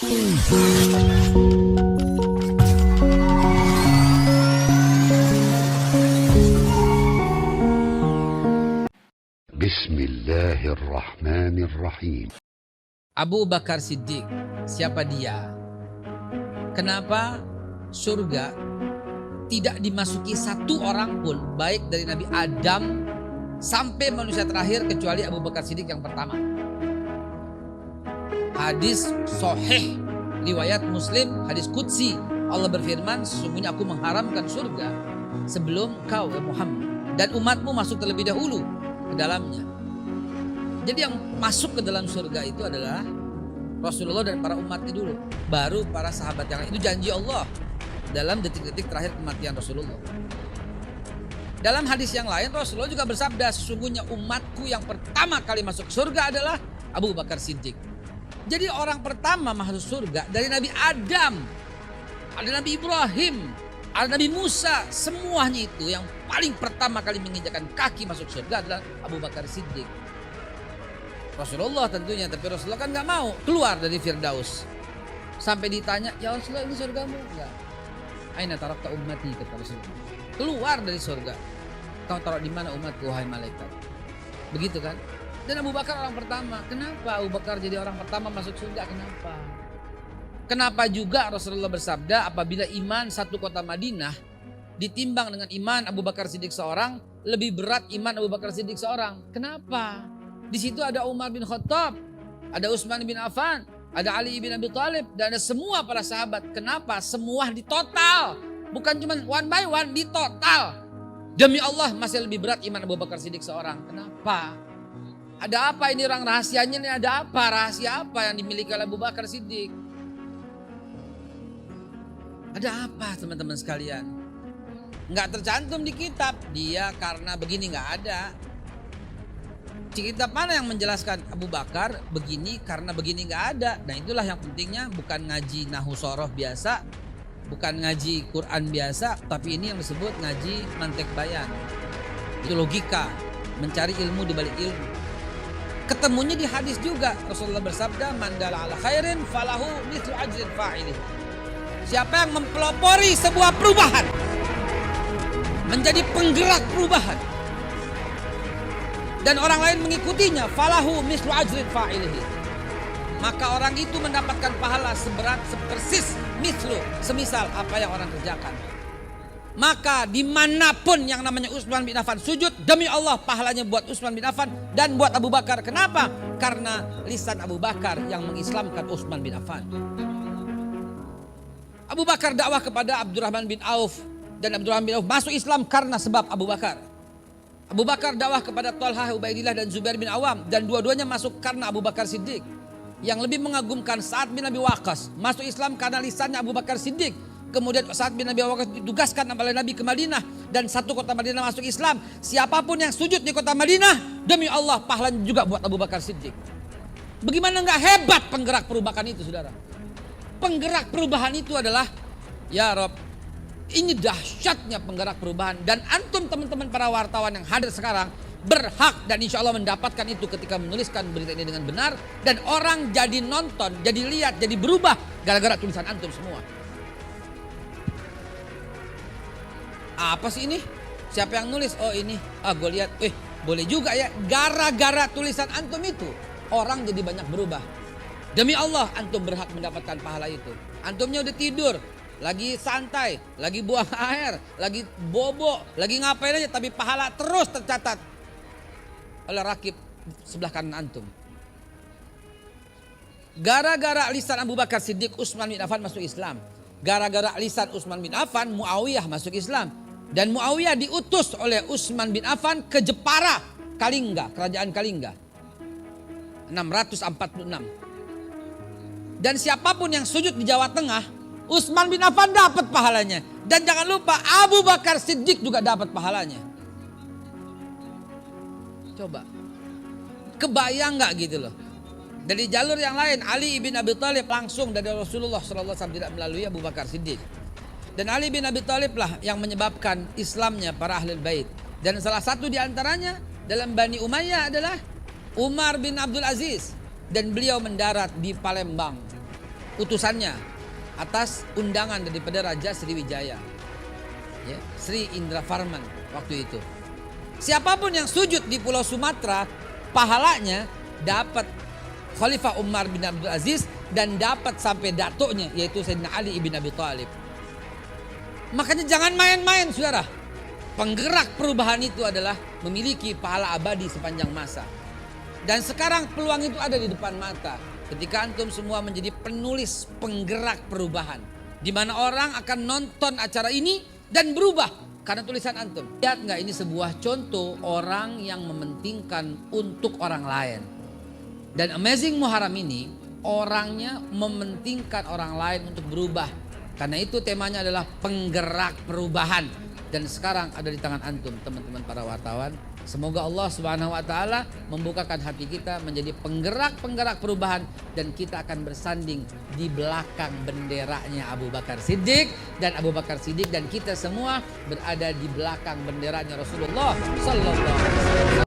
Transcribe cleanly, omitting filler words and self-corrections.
Bismillahirrahmanirrahim. Abu Bakar Siddiq, siapa dia? Kenapa surga tidak dimasuki satu orang pun, baik dari Nabi Adam sampai manusia terakhir, kecuali Abu Bakar Siddiq yang pertama? Hadis sahih riwayat Muslim, hadis qudsi, Allah berfirman, sesungguhnya aku mengharamkan surga sebelum kau Muhammad dan umatmu masuk terlebih dahulu ke dalamnya. Jadi yang masuk ke dalam surga itu adalah Rasulullah dan para umatnya dulu, baru para sahabat yang lain. Itu janji Allah dalam detik-detik terakhir kematian Rasulullah. Dalam hadis yang lain Rasulullah juga bersabda, sesungguhnya umatku yang pertama kali masuk surga adalah Abu Bakar Siddiq. Jadi orang pertama masuk surga dari Nabi Adam, ada Nabi Ibrahim, ada Nabi Musa, semuanya itu yang paling pertama kali menginjakkan kaki masuk surga adalah Abu Bakar Siddiq. Rasulullah tentunya, tapi Rasulullah kan gak mau keluar dari Firdaus. Sampai ditanya, ya Rasulullah ini surgamu? Enggak. Aina tarakta ummati, kata Rasulullah. Keluar dari surga. Kau taruh di mana umatku, wahai malaikat? Begitu kan? Dan Abu Bakar orang pertama. Kenapa Abu Bakar jadi orang pertama masuk surga? Kenapa? Kenapa juga Rasulullah bersabda, apabila iman satu kota Madinah ditimbang dengan iman Abu Bakar Siddiq seorang, lebih berat iman Abu Bakar Siddiq seorang. Kenapa? Di situ ada Umar bin Khattab, ada Utsman bin Affan, ada Ali bin Abi Thalib, dan ada semua para sahabat. Kenapa? Semua di total, bukan cuma one by one, di total. Demi Allah masih lebih berat iman Abu Bakar Siddiq seorang. Kenapa? Ada apa ini orang rahasianya nih? Ada apa? Rahasia apa yang dimiliki oleh Abu Bakar Siddiq? Ada apa teman-teman sekalian? Nggak tercantum di kitab. Dia karena begini, nggak ada. Kitab mana yang menjelaskan Abu Bakar begini karena begini, nggak ada. Nah itulah yang pentingnya, bukan ngaji nahu soroh biasa, bukan ngaji Quran biasa, tapi ini yang disebut ngaji mantek bayan. Itu logika, mencari ilmu di balik ilmu. Ketemunya di hadis juga. Rasulullah bersabda, man dalla ala khairin falahu mithlu ajrin fa'ilih. Siapa yang mempelopori sebuah perubahan, menjadi penggerak perubahan, dan orang lain mengikutinya, falahu mislu ajrin fa'ilihi, maka orang itu mendapatkan pahala seberat sepersis mislu, semisal apa yang orang kerjakan. Maka dimanapun yang namanya Utsman bin Affan sujud, demi Allah pahalanya buat Utsman bin Affan dan buat Abu Bakar. Kenapa? Karena lisan Abu Bakar yang mengislamkan Utsman bin Affan. Abu Bakar dakwah kepada Abdurrahman bin Auf, dan Abdurrahman bin Auf masuk Islam karena sebab Abu Bakar. Abu Bakar dakwah kepada Thalhah, Ubaidillah dan Zubair bin Awam, dan dua-duanya masuk karena Abu Bakar Siddiq. Yang lebih mengagumkan, Sa'ad bin Abi Waqqas masuk Islam karena lisannya Abu Bakar Siddiq. Kemudian Sa'ad bin Abi Waqqas ditugaskan oleh Nabi ke Madinah, dan satu kota Madinah masuk Islam. Siapapun yang sujud di kota Madinah, demi Allah pahalanya juga buat Abu Bakar Siddiq. Bagaimana nggak hebat penggerak perubahan itu, saudara? Penggerak perubahan itu adalah, ya Rob, ini dahsyatnya penggerak perubahan. Dan antum teman-teman para wartawan yang hadir sekarang berhak dan insya Allah mendapatkan itu ketika menuliskan berita ini dengan benar. Dan orang jadi nonton, jadi lihat, jadi berubah gara-gara tulisan antum semua. Apa sih ini? Siapa yang nulis? Oh ini, gue lihat, boleh juga ya. Gara-gara tulisan antum itu orang jadi banyak berubah. Demi Allah antum berhak mendapatkan pahala itu. Antumnya udah tidur, lagi santai, lagi buang air, lagi bobo, lagi ngapain aja, tapi pahala terus tercatat oleh rakib sebelah kanan antum. Gara-gara lisan Abu Bakar Siddiq, Utsman bin Affan masuk Islam. Gara-gara lisan Utsman bin Affan, Muawiyah masuk Islam. Dan Muawiyah diutus oleh Utsman bin Affan ke Jepara, Kalingga, kerajaan Kalingga 646. Dan siapapun yang sujud di Jawa Tengah, Utsman bin Affan dapat pahalanya. Dan jangan lupa Abu Bakar Siddiq juga dapat pahalanya. Coba, kebayang gak gitu loh. Dari jalur yang lain, Ali bin Abi Thalib langsung dari Rasulullah SAW, tidak melalui Abu Bakar Siddiq. Dan Ali bin Abi Thalib lah yang menyebabkan Islamnya para Ahlul Bait. Dan salah satu di antaranya dalam Bani Umayyah adalah Umar bin Abdul Aziz. Dan beliau mendarat di Palembang. utusannya atas undangan daripada Raja Sriwijaya, ya, Sri Indra Farman waktu itu. Siapapun yang sujud di Pulau Sumatera, pahalanya dapat Khalifah Umar bin Abdul Aziz dan dapat sampai datuknya, yaitu Sayyidina Ali ibn Abi Thalib. Makanya jangan main-main, saudara. Penggerak perubahan itu adalah memiliki pahala abadi sepanjang masa. Dan sekarang peluang itu ada di depan mata. Ketika antum semua menjadi penulis penggerak perubahan, di mana orang akan nonton acara ini dan berubah karena tulisan antum. Lihat nggak, ini sebuah contoh orang yang mementingkan untuk orang lain. Dan Amazing Muharram ini orangnya mementingkan orang lain untuk berubah. Karena itu temanya adalah penggerak perubahan. Dan sekarang ada di tangan antum, teman-teman para wartawan. Semoga Allah Subhanahu wa taala membukakan hati kita menjadi penggerak-penggerak perubahan, dan kita akan bersanding di belakang benderanya Abu Bakar Siddiq, dan Abu Bakar Siddiq dan kita semua berada di belakang benderanya Rasulullah sallallahu alaihi wasallam.